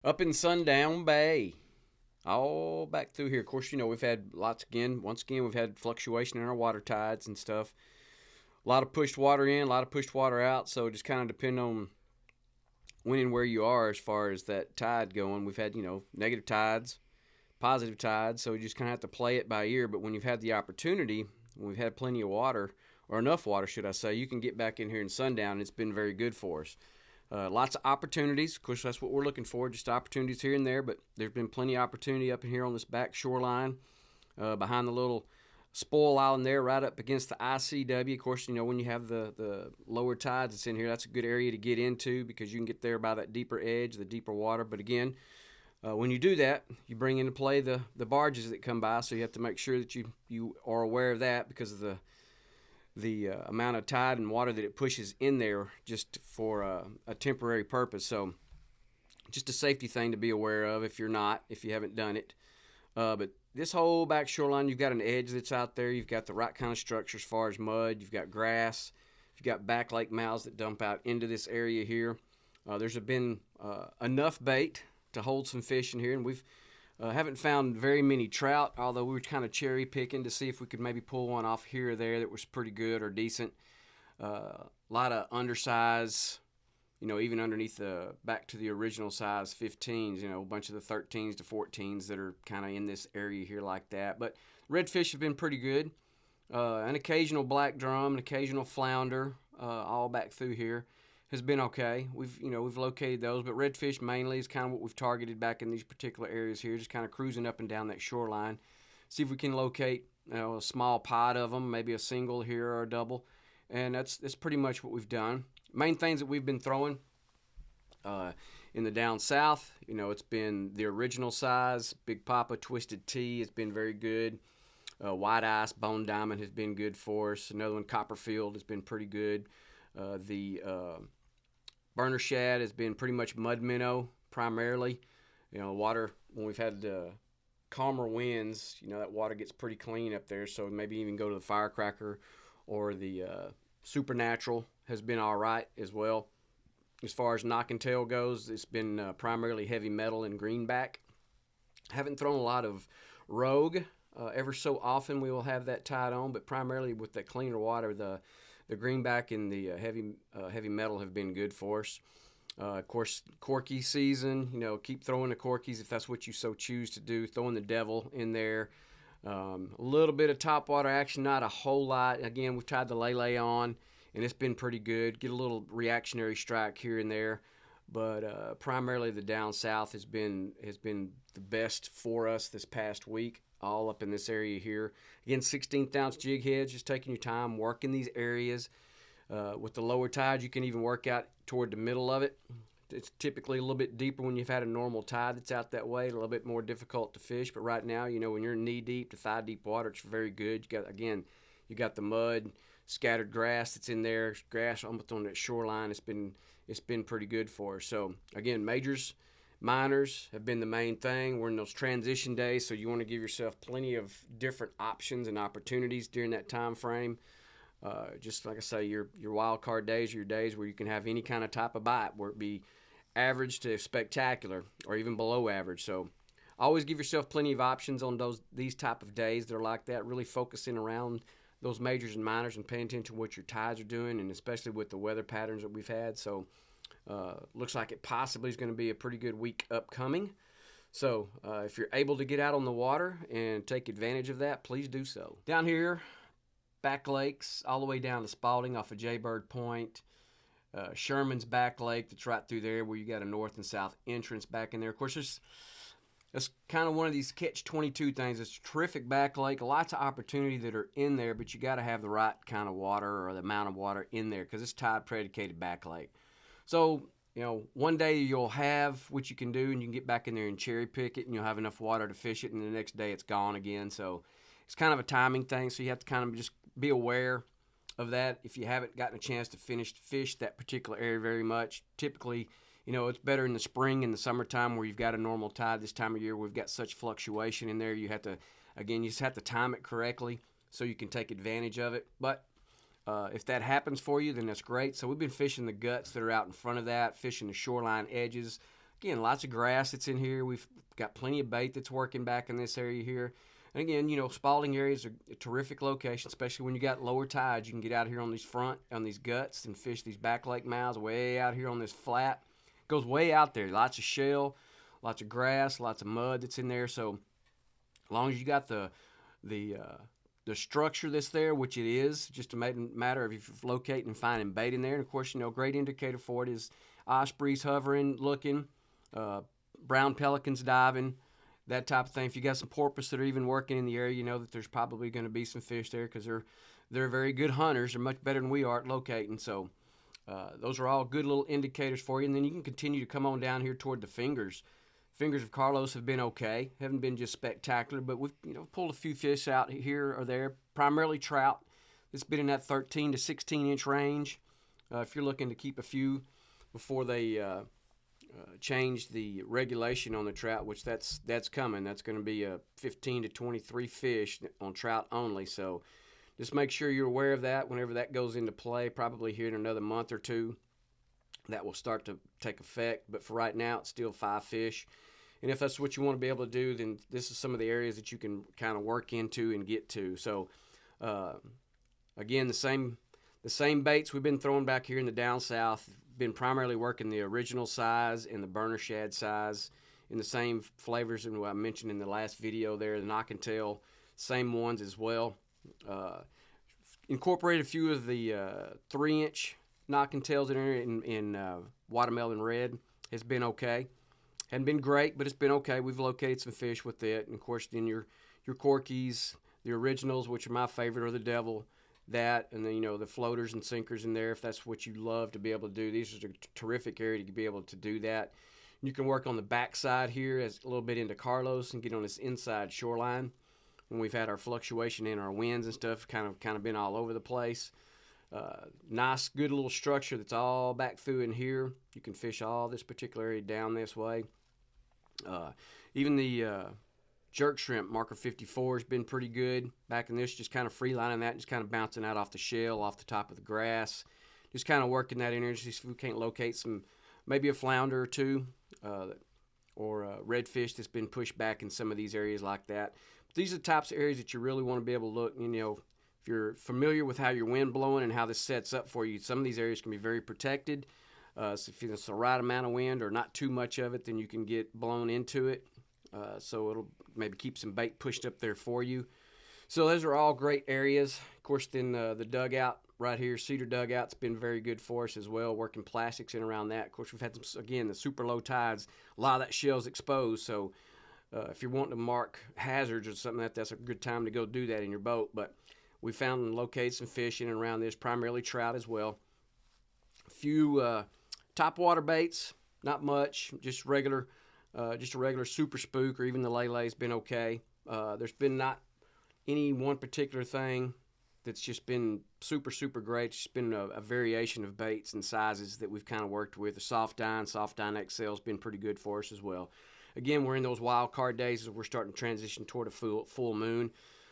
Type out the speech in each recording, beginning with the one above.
Up in Sundown Bay, all back through here. Of course, we've had lots again. Once again, we've had fluctuation in our water tides and stuff. A lot of pushed water in, a lot of pushed water out. So just kind of depend on when and where you are as far as that tide going. We've had negative tides, positive tides. So you just kind of have to play it by ear. But when you've had the opportunity, when we've had plenty of water or enough water, should I say, you can get back in here in Sundown. It's been very good for us. Lots of opportunities. Of course, that's what we're looking for, just opportunities here and there. But there's been plenty of opportunity up in here on this back shoreline, behind the little spoil island there, right up against the ICW. Of course, when you have the lower tides that's in here, that's a good area to get into because you can get there by that deeper edge, the deeper water. But again, when you do that, you bring into play the barges that come by, so you have to make sure that you are aware of that because of the amount of tide and water that it pushes in there just for a temporary purpose. So just a safety thing to be aware of if you haven't done it. But this whole back shoreline, you've got an edge that's out there. You've got the right kind of structure as far as mud. You've got grass. You've got back lake mouths that dump out into this area here. There's been enough bait to hold some fish in here, and we've haven't found very many trout, although we were kind of cherry picking to see if we could maybe pull one off here or there that was pretty good or decent. A lot of undersize, even underneath back to the original size 15s, a bunch of the 13s to 14s that are kind of in this area here like that. But redfish have been pretty good. An occasional black drum, an occasional flounder, all back through here has been okay. We've located those, but redfish mainly is kind of what we've targeted back in these particular areas here, just kind of cruising up and down that shoreline. See if we can locate a small pod of them, maybe a single here or a double, and that's pretty much what we've done. Main things that we've been throwing in the down south, it's been the original size, Big Papa, Twisted Tea. It's been very good. White Ice, Bone Diamond has been good for us. Another one, Copperfield, has been pretty good. The Burner shad has been pretty much mud minnow primarily. Water, when we've had calmer winds, that water gets pretty clean up there. So maybe even go to the Firecracker or the Supernatural has been all right as well. As far as knock and tail goes, it's been primarily heavy metal and greenback. Haven't thrown a lot of rogue. Ever so often we will have that tied on, but primarily with that cleaner water, the greenback and the heavy metal have been good for us. Of course, corky season. Keep throwing the corkies if that's what you so choose to do. Throwing the devil in there. A little bit of topwater action, not a whole lot. Again, we've tied the lay on, and it's been pretty good. Get a little reactionary strike here and there, but primarily the down south has been the best for us this past week. All up in this area here. Again, 16th ounce jig heads, just taking your time, working these areas. With the lower tide, you can even work out toward the middle of it. It's typically a little bit deeper when you've had a normal tide that's out that way, a little bit more difficult to fish. But right now, when you're knee deep to thigh deep water, it's very good. You got the mud, scattered grass that's in there, grass almost on that shoreline. It's been pretty good for us. So again, majors, minors have been the main thing. We're in those transition days, so you want to give yourself plenty of different options and opportunities during that time frame. Just like I say, your wild card days are your days where you can have any kind of type of bite, where it be average to spectacular or even below average. So always give yourself plenty of options on these type of days that are like that, really focusing around those majors and minors and paying attention to what your tides are doing, and especially with the weather patterns that we've had. So looks like it possibly is going to be a pretty good week upcoming. So if you're able to get out on the water and take advantage of that, please do so. Down here, back lakes, all the way down to Spalding off of Jaybird Point, Sherman's Back Lake that's right through there where you got a north and south entrance back in there. Of course, it's kind of one of these catch-22 things. It's a terrific back lake, lots of opportunity that are in there, but you got to have the right kind of water or the amount of water in there because it's tide-predicated back lake. So, one day you'll have what you can do and you can get back in there and cherry pick it and you'll have enough water to fish it, and the next day it's gone again. So it's kind of a timing thing, so you have to kind of just be aware of that. If you haven't gotten a chance to fish that particular area very much, typically, it's better in the spring and the summertime where you've got a normal tide. This time of year we've got such fluctuation in there. You just have to time it correctly so you can take advantage of it. But if that happens for you, then that's great. So we've been fishing the guts that are out in front of that, fishing the shoreline edges, again, lots of grass that's in here. We've got plenty of bait that's working back in this area here. And again, Spalding areas are a terrific location, especially when you got lower tides. You can get out here on these guts and fish these back lake mouths way out here on this flat. It goes way out there. Lots of shell, lots of grass, lots of mud that's in there. So as long as you got the structure that's there, which it is, just a matter of if you're locating and finding bait in there. And of course, a great indicator for it is ospreys hovering, looking, brown pelicans diving, that type of thing. If you got some porpoise that are even working in the area, you know that there's probably going to be some fish there because they're very good hunters. They're much better than we are at locating. So those are all good little indicators for you. And then you can continue to come on down here toward the fingers. Fingers of Carlos have been okay. Haven't been just spectacular, but we've pulled a few fish out here or there, primarily trout. It's been in that 13 to 16-inch range. If you're looking to keep a few before they change the regulation on the trout, which that's coming. That's going to be a 15 to 23 fish on trout only. So just make sure you're aware of that whenever that goes into play, probably here in another month or two. That will start to take effect. But for right now, it's still 5 fish. And if that's what you want to be able to do, then this is some of the areas that you can kind of work into and get to. So, again, the same baits we've been throwing back here in the down south, been primarily working the original size and the burner shad size in the same flavors and what I mentioned in the last video there, the knock and tail, same ones as well. Incorporated a few of the 3-inch knock and tails in there in watermelon red. Has been okay. Hadn't been great, but it's been okay. We've located some fish with it. And, of course, then your Corkies, the originals, which are my favorite, are the Devil. That, and then, the floaters and sinkers in there, if that's what you love to be able to do. These are a terrific area to be able to do that. You can work on the back side here as a little bit into Carlos and get on this inside shoreline. When we've had our fluctuation in our winds and stuff, kind of been all over the place. Nice, good little structure that's all back through in here. You can fish all this particular area down this way. Even the jerk shrimp, marker 54, has been pretty good. Back in this, just kind of freelining that, just kind of bouncing out off the shell, off the top of the grass. Just kind of working that in there, see if we can't locate maybe a flounder or two, or a redfish that's been pushed back in some of these areas like that. But these are the types of areas that you really want to be able to look. If you're familiar with how your wind blowing and how this sets up for you, some of these areas can be very protected. So if it's the right amount of wind or not too much of it, then you can get blown into it. So it'll maybe keep some bait pushed up there for you. So those are all great areas. Of course, then the dugout right here, cedar dugout's been very good for us as well, working plastics in around that. Of course, we've had the super low tides. A lot of that shell's exposed, so if you're wanting to mark hazards or something, that's a good time to go do that in your boat. But we found and located some fish in and around this, primarily trout as well. A few top water baits, not much, just a regular super spook, or even the lay-lay's been okay. There's been not any one particular thing that's just been super, super great. It's just been a variation of baits and sizes that we've kind of worked with. The Soft Dine XL has been pretty good for us as well. Again, we're in those wild card days as we're starting to transition toward a full moon.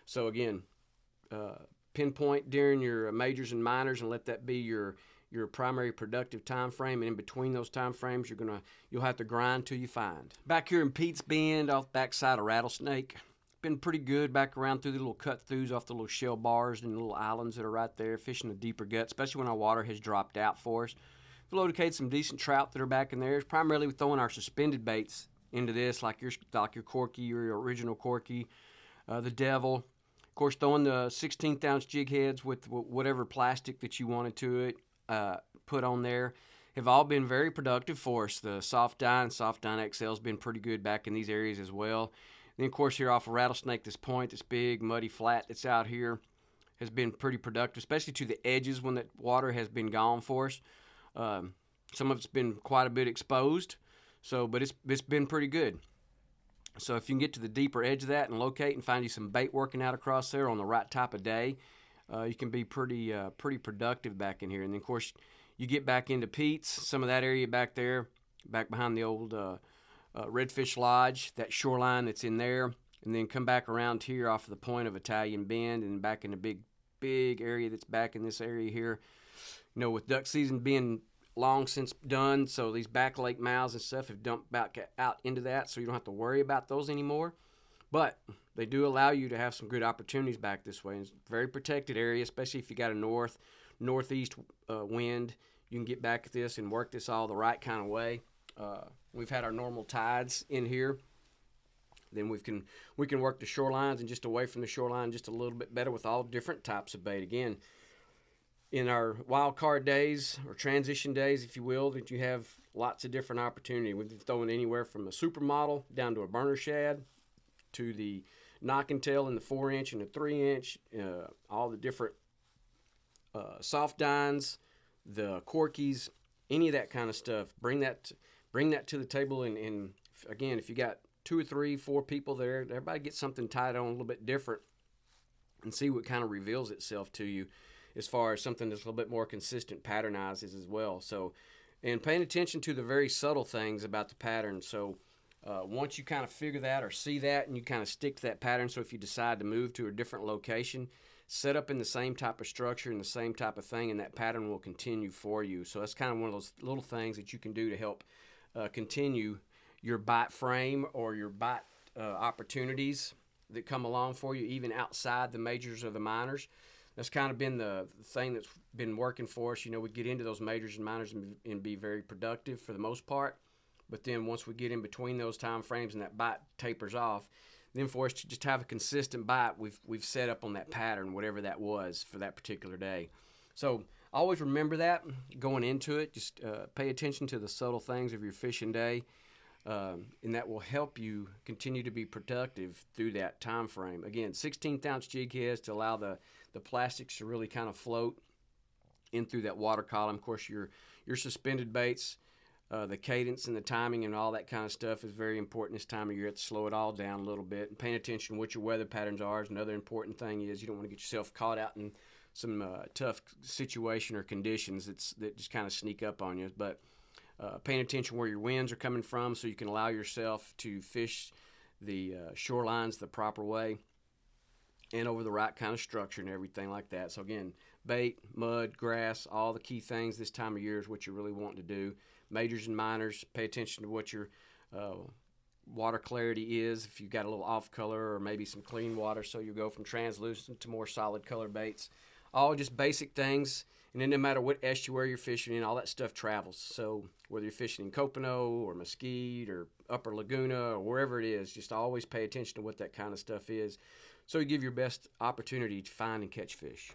So again, pinpoint during your majors and minors and let that be your primary productive time frame, and in between those time frames you'll have to grind till you find. Back here in Pete's Bend off the backside of Rattlesnake, been pretty good back around through the little cut throughs off the little shell bars and the little islands that are right there, fishing the deeper gut, especially when our water has dropped out for us. We've located some decent trout that are back in there. It's primarily throwing our suspended baits into this, like your Corky or your original Corky, the Devil. Of course, throwing the 16th ounce jig heads with whatever plastic that you wanted to it. Put on there have all been very productive for us. The Soft Dine XL has been pretty good back in these areas as well. Then, of course, here off of Rattlesnake, this point, this big muddy flat that's out here, has been pretty productive, especially to the edges when that water has been gone for us. Some of it's been quite a bit exposed, but it's been pretty good. So if you can get to the deeper edge of that and locate and find you some bait working out across there on the right type of day, you can be pretty productive back in here. And then, of course, you get back into Pete's, some of that area back there, back behind the old Redfish Lodge, that shoreline that's in there, and then come back around here off of the point of Italian Bend and back in the big area that's back in this area here. With duck season being long since done. So these back lake mouths and stuff have dumped back out into that, so you don't have to worry about those anymore. But they do allow you to have some good opportunities back this way. It's a very protected area, especially if you got a northeast wind. You can get back at this and work this all the right kind of way. We've had our normal tides in here. Then we can work the shorelines and just away from the shoreline just a little bit better with all different types of bait. Again, in our wild card days or transition days, if you will, that you have lots of different opportunity. We've been throwing anywhere from a supermodel down to a burner shad to the knock and tail in the 4-inch and the 3-inch, all the different soft dines, the corkies, any of that kind of stuff. Bring that to the table, and again, if you got 2 or 3, 4 people there, everybody gets something tied on a little bit different and see what kind of reveals itself to you as far as something that's a little bit more consistent patternizes as well. So, and paying attention to the very subtle things about the pattern. So once you kind of figure that or see that and you kind of stick to that pattern, so if you decide to move to a different location, set up in the same type of structure and the same type of thing, and that pattern will continue for you. So that's kind of one of those little things that you can do to help continue your bite frame or your bite opportunities that come along for you, even outside the majors or the minors. That's kind of been the thing that's been working for us. You know, we get into those majors and minors and be very productive for the most part. But then once we get in between those time frames and that bite tapers off, then for us to just have a consistent bite, we've set up on that pattern, whatever that was for that particular day. So always remember that going into it. Just pay attention to the subtle things of your fishing day, and that will help you continue to be productive through that time frame. Again, 16th-ounce jig heads to allow the plastics to really kind of float in through that water column. Of course, your suspended baits, the cadence and the timing and all that kind of stuff is very important this time of year. You have to slow it all down a little bit, and paying attention to what your weather patterns are is another important thing. Is you don't want to get yourself caught out in some tough situation or conditions that just kind of sneak up on you. But paying attention where your winds are coming from so you can allow yourself to fish the shorelines the proper way and over the right kind of structure and everything like that. So again, bait, mud, grass, all the key things this time of year is what you really want to do. Majors and minors, pay attention to what your water clarity is. If you've got a little off color or maybe some clean water, so you go from translucent to more solid color baits. All just basic things. And then no matter what estuary you're fishing in, all that stuff travels. So whether you're fishing in Copano or Mesquite or Upper Laguna or wherever it is, just always pay attention to what that kind of stuff is, so you give your best opportunity to find and catch fish.